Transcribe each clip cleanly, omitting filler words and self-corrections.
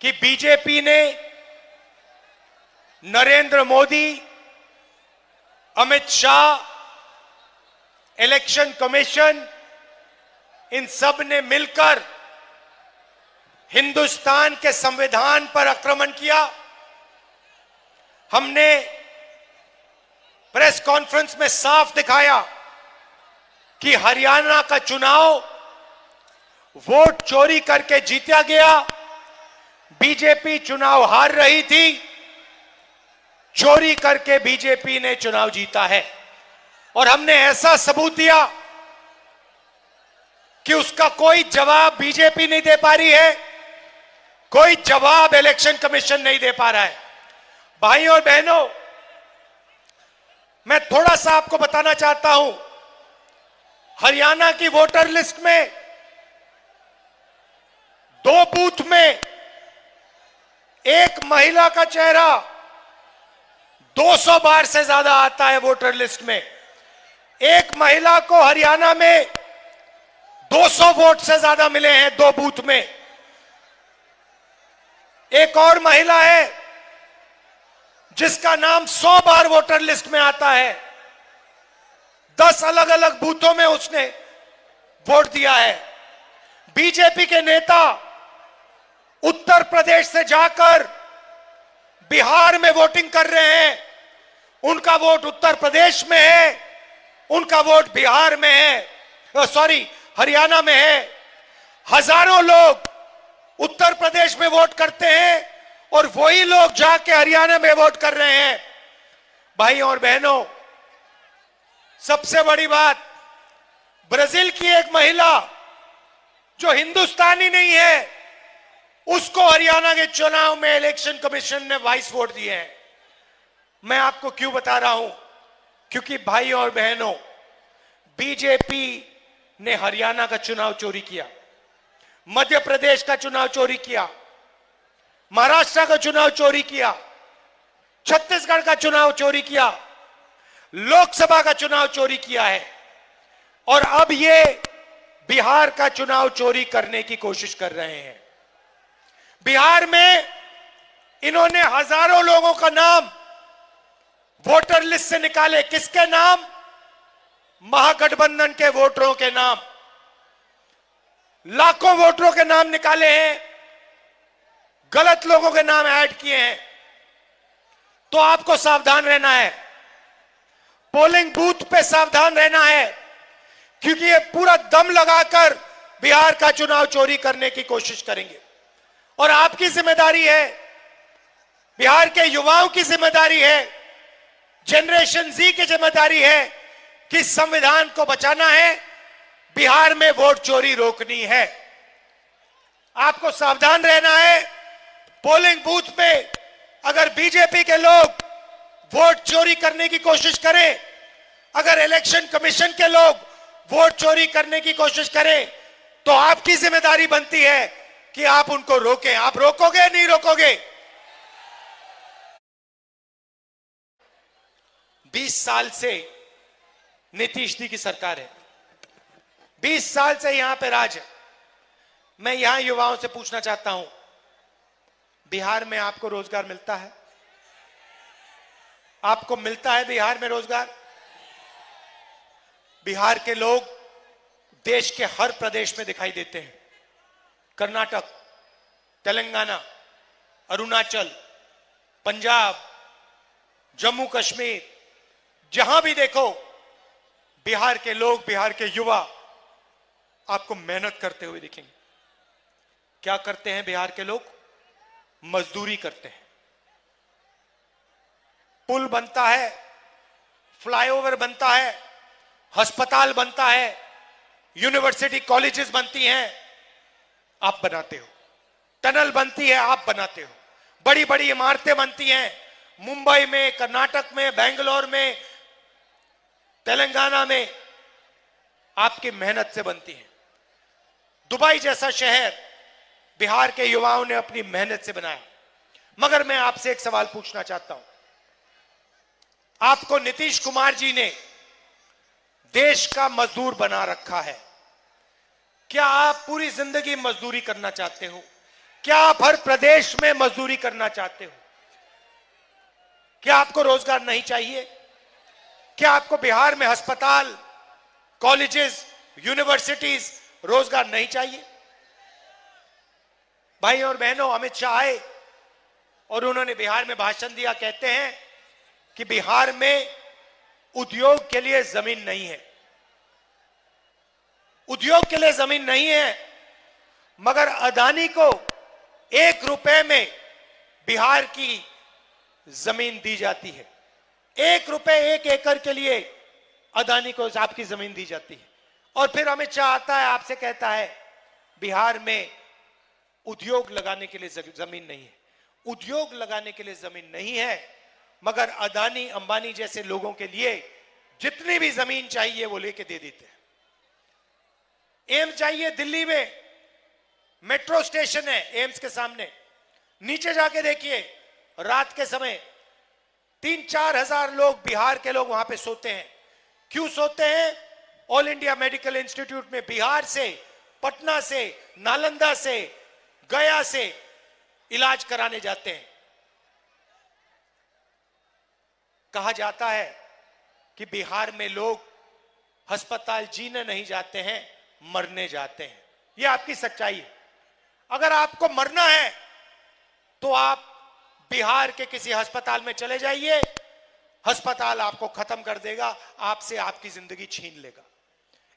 कि बीजेपी ने Narendra Modi, Amit Shah, election commission, इन सब ने मिलकर हिंदुस्तान के संविधान पर आक्रमण किया। हमने प्रेस कॉन्फ्रेंस में साफ दिखाया कि हरियाणा का चुनाव वोट चोरी करके जीता गया। बीजेपी चुनाव हार रही थी, चोरी करके बीजेपी ने चुनाव जीता है। और हमने ऐसा सबूत दिया कि उसका कोई जवाब बीजेपी नहीं दे पा रही है, कोई जवाब इलेक्शन कमीशन नहीं दे पा रहा है। भाइयों और बहनों, मैं थोड़ा सा आपको बताना चाहता हूं, हरियाणा की वोटर लिस्ट में 2 बूथ में एक महिला का चेहरा 200 बार से ज्यादा आता है। वोटर लिस्ट में एक महिला को हरियाणा में 200 वोट से ज्यादा मिले हैं 2 बूथ में। एक और महिला है जिसका नाम 100 बार वोटर लिस्ट में आता है। 10 अलग अलग बूथों में उसने वोट दिया है। बीजेपी के नेता उत्तर प्रदेश से जाकर बिहार में वोटिंग कर रहे हैं। उनका वोट उत्तर प्रदेश में है, उनका वोट बिहार में है, हरियाणा में है। हजारों लोग उत्तर प्रदेश में वोट करते हैं और वही लोग जाके हरियाणा में वोट कर रहे हैं। भाइयों और बहनों, सबसे बड़ी बात, ब्राजील की एक महिला जो हिंदुस्तानी नहीं है, उसको हरियाणा के चुनाव में इलेक्शन कमीशन ने 22 वोट दिए हैं। मैं आपको क्यों बता रहा हूं? क्योंकि भाइयों और बहनों, बीजेपी ने हरियाणा का चुनाव चोरी किया, मध्य प्रदेश का चुनाव चोरी किया, महाराष्ट्र का चुनाव चोरी किया, छत्तीसगढ़ का चुनाव चोरी किया, लोकसभा का चुनाव चोरी किया है और अब ये बिहार का चुनाव चोरी करने की कोशिश कर रहे हैं। बिहार में इन्होंने हजारों लोगों का नाम वोटर लिस्ट से निकाले। किसके नाम? महागठबंधन के वोटरों के नाम। लाखों वोटरों के नाम निकाले हैं, गलत लोगों के नाम ऐड किए हैं। तो आपको सावधान रहना है, पोलिंग बूथ पे सावधान रहना है, क्योंकि ये पूरा दम लगाकर बिहार का चुनाव चोरी करने की कोशिश करेंगे। और आपकी जिम्मेदारी है, बिहार के युवाओं की जिम्मेदारी है, जनरेशन जी की जिम्मेदारी है कि संविधान को बचाना है, बिहार में वोट चोरी रोकनी है। आपको सावधान रहना है। पोलिंग बूथ में अगर बीजेपी के लोग वोट चोरी करने की कोशिश करें, अगर इलेक्शन कमीशन के लोग वोट चोरी करने की कोशिश करें, तो आपकी जिम्मेदारी बनती है कि आप उनको रोकें। आप रोकोगे? नहीं रोकोगे? 20 साल से नीतीश जी की सरकार है, 20 साल से यहां पे राज है। मैं यहां युवाओं से पूछना चाहता हूं, बिहार में आपको रोजगार मिलता है? आपको मिलता है बिहार में रोजगार? बिहार के लोग देश के हर प्रदेश में दिखाई देते हैं। कर्नाटक, तेलंगाना, अरुणाचल, पंजाब, जम्मू कश्मीर, जहां भी देखो बिहार के लोग, बिहार के युवा आपको मेहनत करते हुए दिखेंगे। क्या करते हैं बिहार के लोग? मजदूरी करते हैं। पुल बनता है, फ्लाईओवर बनता है, अस्पताल बनता है, यूनिवर्सिटी कॉलेजेस बनती हैं, आप बनाते हो। टनल बनती है, आप बनाते हो। बड़ी बड़ी इमारतें बनती हैं, मुंबई में, कर्नाटक में, बेंगलोर में, तेलंगाना में, आपकी मेहनत से बनती है। दुबई जैसा शहर बिहार के युवाओं ने अपनी मेहनत से बनाया। मगर मैं आपसे एक सवाल पूछना चाहता हूं, आपको नीतीश कुमार जी ने देश का मजदूर बना रखा है। क्या आप पूरी जिंदगी मजदूरी करना चाहते हो? क्या आप हर प्रदेश में मजदूरी करना चाहते हो? क्या आपको रोजगार नहीं चाहिए? क्या आपको बिहार में अस्पताल, कॉलेजेस, यूनिवर्सिटीज, रोजगार नहीं चाहिए? भाई और बहनों, अमित शाह आए और उन्होंने बिहार में भाषण दिया। कहते हैं कि बिहार में उद्योग के लिए जमीन नहीं है। उद्योग के लिए जमीन नहीं है, मगर अदानी को 1 रुपए में बिहार की जमीन दी जाती है। 1 रुपए 1 एकड़ के लिए अदानी को आपकी जमीन दी जाती है। और फिर अमित शाह आता है, आपसे कहता है बिहार में उद्योग लगाने के लिए जमीन नहीं है। उद्योग लगाने के लिए जमीन नहीं है, मगर अदानी अंबानी जैसे लोगों के लिए जितनी भी जमीन चाहिए वो लेके दे देते हैं। एम्स चाहिए दिल्ली में, मेट्रो स्टेशन है एम्स के सामने। नीचे जाके देखिए, रात के समय 3-4 हजार लोग, बिहार के लोग वहां पे सोते हैं। क्यों सोते हैं? ऑल इंडिया मेडिकल इंस्टीट्यूट में बिहार से, पटना से, नालंदा से, गया से इलाज कराने जाते हैं। कहा जाता है कि बिहार में लोग अस्पताल जीने नहीं जाते हैं, मरने जाते हैं। यह आपकी सच्चाई है। अगर आपको मरना है तो आप बिहार के किसी अस्पताल में चले जाइए, अस्पताल आपको खत्म कर देगा, आपसे आपकी जिंदगी छीन लेगा।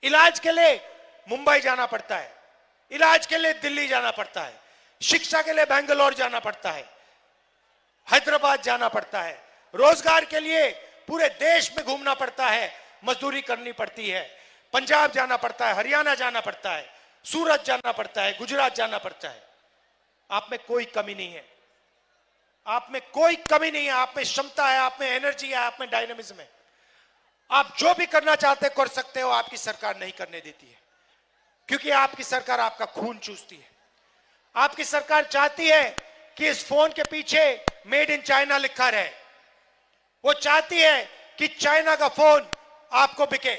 इलाज के लिए मुंबई जाना पड़ता है, इलाज के लिए दिल्ली जाना पड़ता है, शिक्षा के लिए बेंगलोर जाना पड़ता है, हैदराबाद जाना पड़ता है, रोजगार के लिए पूरे देश में घूमना पड़ता है, मजदूरी करनी पड़ती है, पंजाब जाना पड़ता है, हरियाणा जाना पड़ता है, सूरत जाना पड़ता है, गुजरात जाना पड़ता है। आप में कोई कमी नहीं है, आप में कोई कमी नहीं है। आप में क्षमता है, आप में एनर्जी है, आप में डायनामिज्म है। आप जो भी करना चाहते कर सकते हो, आपकी सरकार नहीं करने देती है, क्योंकि आपकी सरकार आपका खून चूसती है। आपकी सरकार चाहती है कि इस फोन के पीछे मेड इन चाइना लिखा रहे। वो चाहती है कि चाइना का फोन आपको बिके,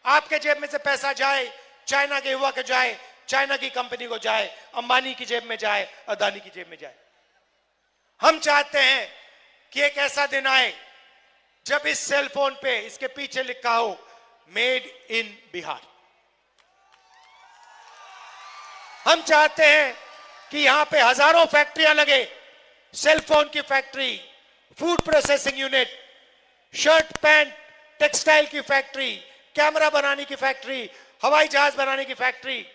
आपके जेब में से पैसा जाए, चाइना के युवा के जाए, चाइना की कंपनी को जाए, अंबानी की जेब में जाए, अदानी की जेब में जाए। हम चाहते हैं कि एक ऐसा दिन आए जब इस सेल फोन पे इसके पीछे लिखा हो मेड इन बिहार। हम चाहते हैं कि यहां पे हजारों फैक्ट्रियां लगे, सेल फोन की factory, food processing unit, shirt pant textile की फैक्ट्री, कैमरा बनाने की फैक्ट्री, हवाई जहाज बनाने की फैक्ट्री,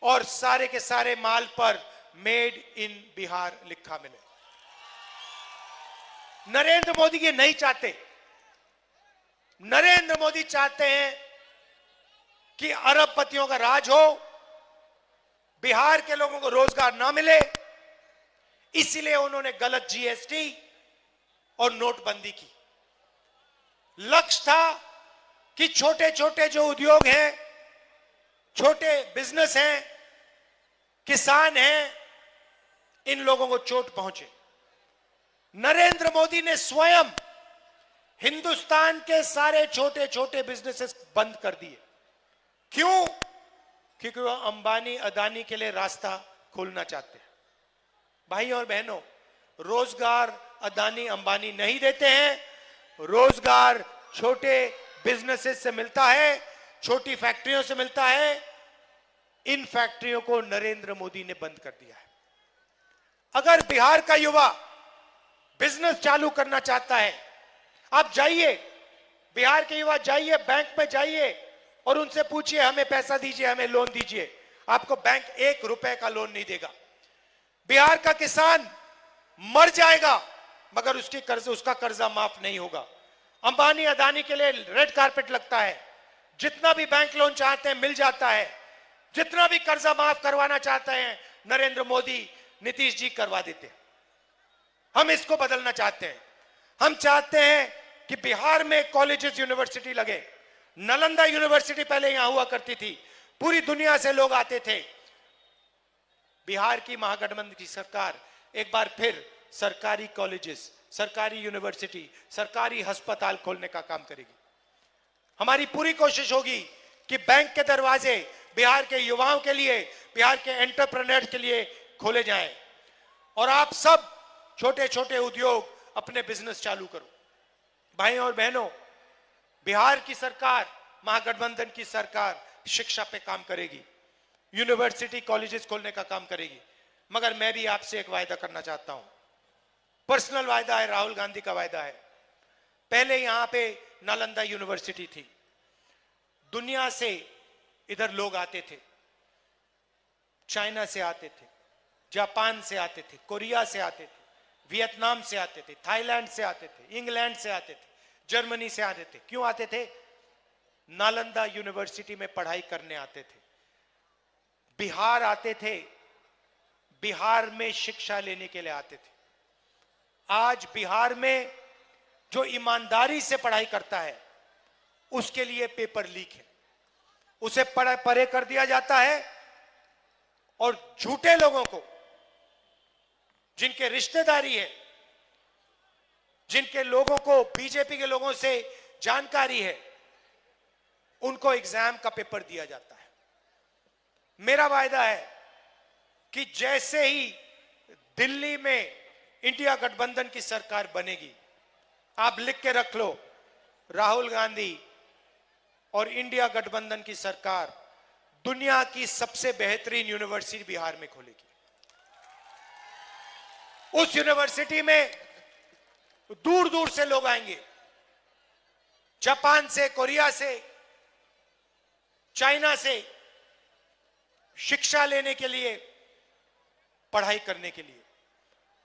और सारे के सारे माल पर मेड इन बिहार लिखा मिले। नरेंद्र मोदी ये नहीं चाहते। नरेंद्र मोदी चाहते हैं कि अरबपतियों का राज हो, बिहार के लोगों को रोजगार ना मिले। इसीलिए उन्होंने गलत जीएसटी और नोटबंदी की। लक्ष्य था कि छोटे छोटे जो उद्योग हैं, छोटे बिजनेस हैं, किसान हैं, इन लोगों को चोट पहुंचे। नरेंद्र मोदी ने स्वयं हिंदुस्तान के सारे छोटे छोटे बिजनेसेस बंद कर दिए। क्यों? क्योंकि वो अंबानी अदानी के लिए रास्ता खोलना चाहते हैं। भाई और बहनों, रोजगार अदानी अंबानी नहीं देते हैं, रोजगार छोटे बिजनेसेस से मिलता है, छोटी फैक्ट्रियों से मिलता है। इन फैक्ट्रियों को नरेंद्र मोदी ने बंद कर दिया है। अगर बिहार का युवा बिजनेस चालू करना चाहता है, आप जाइए, बिहार के युवा जाइए, बैंक में जाइए और उनसे पूछिए हमें पैसा दीजिए, हमें लोन दीजिए। आपको बैंक 1 रुपए का लोन नहीं देगा। बिहार का किसान मर जाएगा मगर उसका कर्जा माफ नहीं होगा। अंबानी अदानी के लिए रेड कारपेट लगता है, जितना भी बैंक लोन चाहते हैं मिल जाता है, जितना भी कर्जा माफ करवाना चाहते हैं नरेंद्र मोदी, नीतीश जी करवा देते हैं। हम इसको बदलना चाहते हैं। हम चाहते हैं कि बिहार में कॉलेजेस, यूनिवर्सिटी लगे। नालंदा यूनिवर्सिटी पहले यहां हुआ करती थी, पूरी दुनिया से लोग आते थे। बिहार की महागठबंधन की सरकार एक बार फिर सरकारी कॉलेजेस, सरकारी यूनिवर्सिटी, सरकारी अस्पताल खोलने का काम करेगी। हमारी पूरी कोशिश होगी कि बैंक के दरवाजे बिहार के युवाओं के लिए, बिहार के एंटरप्रेन्योर्स के लिए खोले जाएं। और आप सब छोटे छोटे उद्योग, अपने बिजनेस चालू करो। भाइयों और बहनों, बिहार की सरकार, महागठबंधन की सरकार शिक्षा पे काम करेगी, यूनिवर्सिटी कॉलेजेस खोलने का काम करेगी। मगर मैं भी आपसे एक वायदा करना चाहता हूं, पर्सनल वायदा है, राहुल गांधी का वायदा है। पहले यहां पे नालंदा यूनिवर्सिटी थी, दुनिया से इधर लोग आते थे, चाइना से आते थे, जापान से आते थे, कोरिया से आते थे, वियतनाम से आते थे, थाईलैंड से आते थे, इंग्लैंड से आते थे, जर्मनी से आते थे। क्यों आते थे? नालंदा यूनिवर्सिटी में पढ़ाई करने आते थे। बिहार आते थे, बिहार में शिक्षा लेने के लिए आते थे। आज बिहार में जो ईमानदारी से पढ़ाई करता है उसके लिए पेपर लीक है, उसे परे कर दिया जाता है, और झूठे लोगों को, जिनके रिश्तेदारी है, जिनके लोगों को बीजेपी के लोगों से जानकारी है, उनको एग्जाम का पेपर दिया जाता है। मेरा वायदा है कि जैसे ही दिल्ली में इंडिया गठबंधन की सरकार बनेगी, आप लिख के रख लो, राहुल गांधी और इंडिया गठबंधन की सरकार दुनिया की सबसे बेहतरीन यूनिवर्सिटी बिहार में खोलेगी। उस यूनिवर्सिटी में दूर दूर से लोग आएंगे, जापान से, कोरिया से, चाइना से, शिक्षा लेने के लिए, पढ़ाई करने के लिए।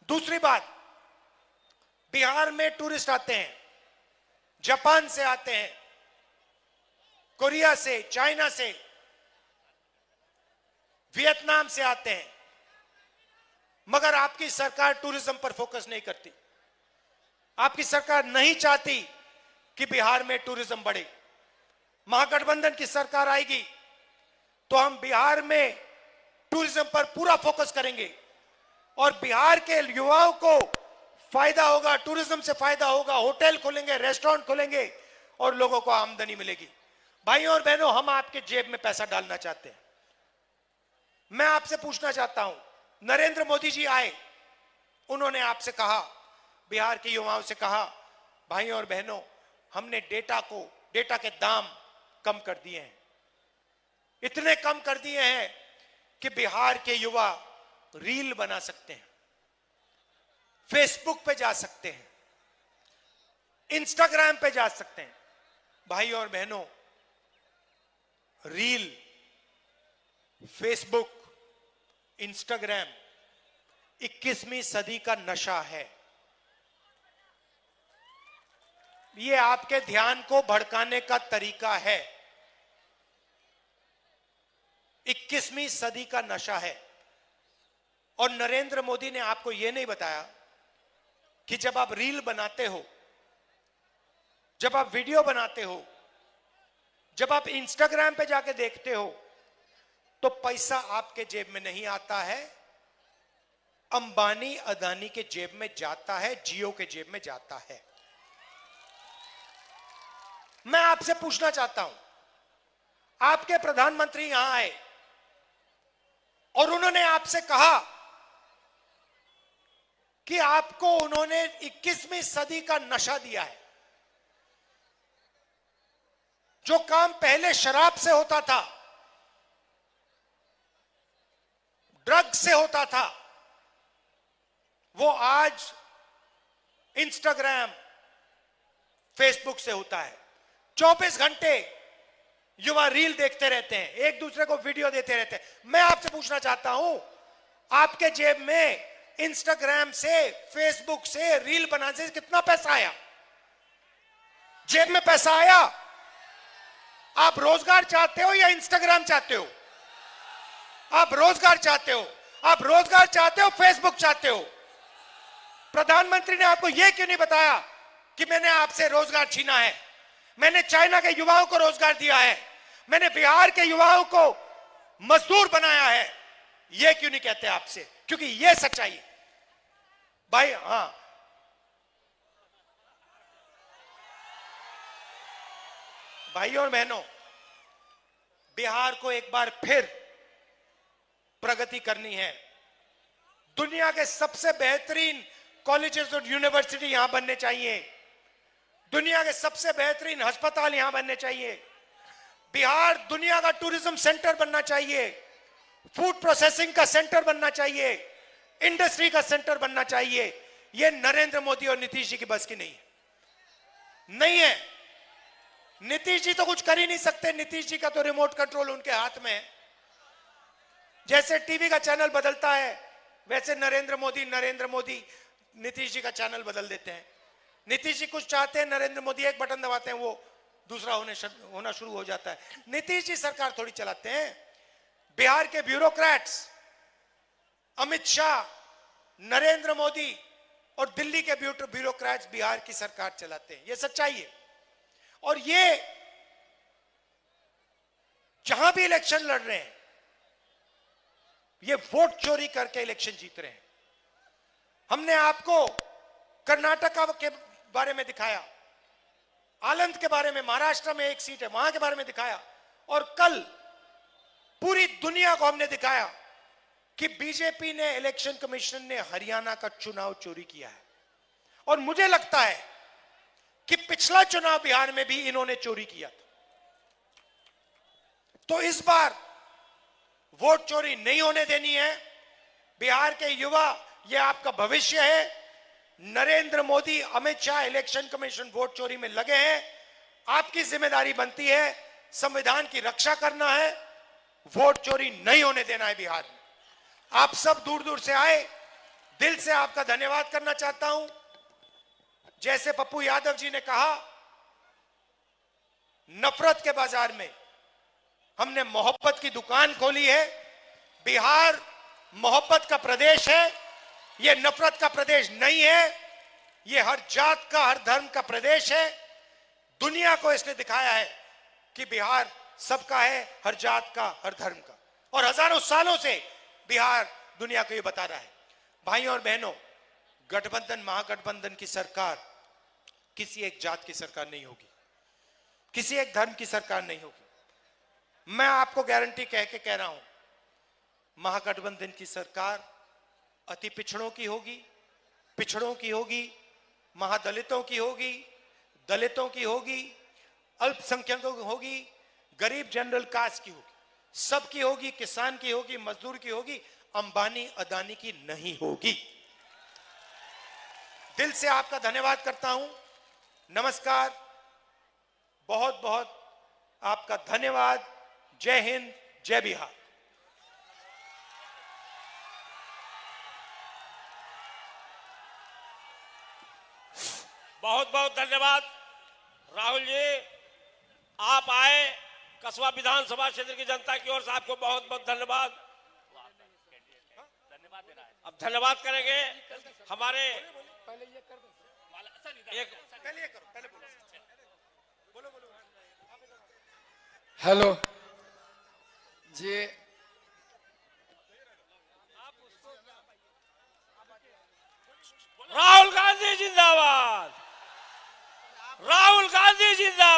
दूसरी बात, बिहार में टूरिस्ट आते हैं, जापान से आते हैं, कोरिया से, चाइना से, वियतनाम से आते हैं, मगर आपकी सरकार टूरिज्म पर फोकस नहीं करती। आपकी सरकार नहीं चाहती कि बिहार में टूरिज्म बढ़े। महागठबंधन की सरकार आएगी तो हम बिहार में टूरिज्म पर पूरा फोकस करेंगे और बिहार के युवाओं को फायदा होगा, टूरिज्म से फायदा होगा, होटल खोलेंगे, रेस्टोरेंट खोलेंगे और लोगों को आमदनी मिलेगी। भाइयों और बहनों, हम आपके जेब में पैसा डालना चाहते हैं। मैं आपसे पूछना चाहता हूं, नरेंद्र मोदी जी आए, उन्होंने आपसे कहा, बिहार के युवाओं से कहा, भाइयों और बहनों, हमने डेटा के दाम कम कर दिए हैं, इतने कम कर दिए हैं कि बिहार के युवा रील बना सकते हैं, फेसबुक पे जा सकते हैं, इंस्टाग्राम पे जा सकते हैं। भाइयों और बहनों, रील, फेसबुक, इंस्टाग्राम 21वीं सदी का नशा है। ये आपके ध्यान को भड़काने का तरीका है। 21वीं सदी का नशा है। और नरेंद्र मोदी ने आपको यह नहीं बताया कि जब आप रील बनाते हो, जब आप वीडियो बनाते हो, जब आप इंस्टाग्राम पे जाके देखते हो, तो पैसा आपके जेब में नहीं आता है, अंबानी अदानी के जेब में जाता है, जियो के जेब में जाता है। मैं आपसे पूछना चाहता हूं, आपके प्रधानमंत्री यहां आए और उन्होंने आपसे कहा कि आपको उन्होंने 21वीं सदी का नशा दिया है। जो काम पहले शराब से होता था, ड्रग से होता था, वो आज इंस्टाग्राम, फेसबुक से होता है। 24 घंटे युवा रील देखते रहते हैं, एक दूसरे को वीडियो देते रहते हैं। मैं आपसे पूछना चाहता हूं, आपके जेब में इंस्टाग्राम से, फेसबुक से, रील बनाने से कितना पैसा आया? जेब में पैसा आया? आप रोजगार चाहते हो या इंस्टाग्राम चाहते हो? आप रोजगार चाहते हो, आप रोजगार चाहते हो, फेसबुक चाहते हो। प्रधानमंत्री ने आपको यह क्यों नहीं बताया कि मैंने आपसे रोजगार छीना है, मैंने चाइना के युवाओं को रोजगार दिया है, मैंने बिहार के युवाओं को मजदूर बनाया है? यह क्यों नहीं कहते आपसे? क्योंकि यह सच्चाई है भाई। हां, भाइयों और बहनों, बिहार को एक बार फिर प्रगति करनी है, दुनिया के सबसे बेहतरीन कॉलेजेस और यूनिवर्सिटी यहां बनने चाहिए, दुनिया के सबसे बेहतरीन अस्पताल यहां बनने चाहिए, बिहार दुनिया का टूरिज्म सेंटर बनना चाहिए, फूड प्रोसेसिंग का सेंटर बनना चाहिए, इंडस्ट्री का सेंटर बनना चाहिए। यह नरेंद्र मोदी और नीतीश जी की बस की नहीं है। नीतीश जी तो कुछ कर ही नहीं सकते। नीतीश जी का तो रिमोट कंट्रोल उनके हाथ में है। जैसे टीवी का चैनल बदलता है वैसे नरेंद्र मोदी नीतीश जी का चैनल बदल देते हैं। नीतीश जी कुछ चाहते हैं, नरेंद्र मोदी एक बटन दबाते हैं, वो दूसरा होना शुरू हो जाता है। नीतीश जी सरकार थोड़ी चलाते हैं। बिहार के ब्यूरोक्रेट्स अमित शाह, नरेंद्र मोदी और दिल्ली के ब्यूरोक्रेट्स बिहार की सरकार चलाते हैं। ये सच्चाई है। और ये जहां भी इलेक्शन लड़ रहे हैं ये वोट चोरी करके इलेक्शन जीत रहे हैं। हमने आपको कर्नाटका के बारे में दिखाया, आनंद के बारे में, महाराष्ट्र में एक सीट है वहां के बारे में दिखाया, और कल पूरी दुनिया को हमने दिखाया कि बीजेपी ने, इलेक्शन कमीशन ने हरियाणा का चुनाव चोरी किया है। और मुझे लगता है कि पिछला चुनाव बिहार में भी इन्होंने चोरी किया था। तो इस बार वोट चोरी नहीं होने देनी है। बिहार के युवा, यह आपका भविष्य है। Narendra Modi, Amit Shah, election commission vote चोरी में लगे हैं। आपकी जिम्मेदारी बनती है संविधान की रक्षा करना है, वोट चोरी नहीं होने देना है बिहार में। आप सब दूर दूर से आए, दिल से आपका धन्यवाद करना चाहता हूं। जैसे पप्पू यादव जी ने कहा, नफरत के बाजार में हमने मोहब्बत की दुकान खोली है। बिहार मोहब्बत का प्रदेश है, यह नफरत का प्रदेश नहीं है। यह हर जात का, हर धर्म का प्रदेश है। दुनिया को इसने दिखाया है कि बिहार सबका है, हर जात का, हर धर्म का। और हजारों सालों से बिहार दुनिया को यह बता रहा है। भाइयों और बहनों, गठबंधन, महागठबंधन की सरकार किसी एक जात की सरकार नहीं होगी, किसी एक धर्म की सरकार नहीं होगी। मैं आपको गारंटी कह रहा हूं, महागठबंधन की सरकार अति पिछड़ों की होगी, पिछड़ों की होगी, महादलितों की होगी, दलितों की होगी, अल्पसंख्यकों की होगी, गरीब जनरल कास्ट की होगी, सबकी होगी, किसान की होगी, मजदूर की होगी, अंबानी अदानी की नहीं होगी। दिल से आपका धन्यवाद करता हूं। नमस्कार, बहुत बहुत आपका धन्यवाद। जय हिंद, जय बिहार। बहुत बहुत धन्यवाद राहुल जी, आप आए। कसबा विधानसभा क्षेत्र की जनता की ओर से आपको बहुत बहुत धन्यवाद। अब धन्यवाद करेंगे हमारे हेलो जी, राहुल गांधी जिंदाबाद, राहुल गांधी जिंदाबाद।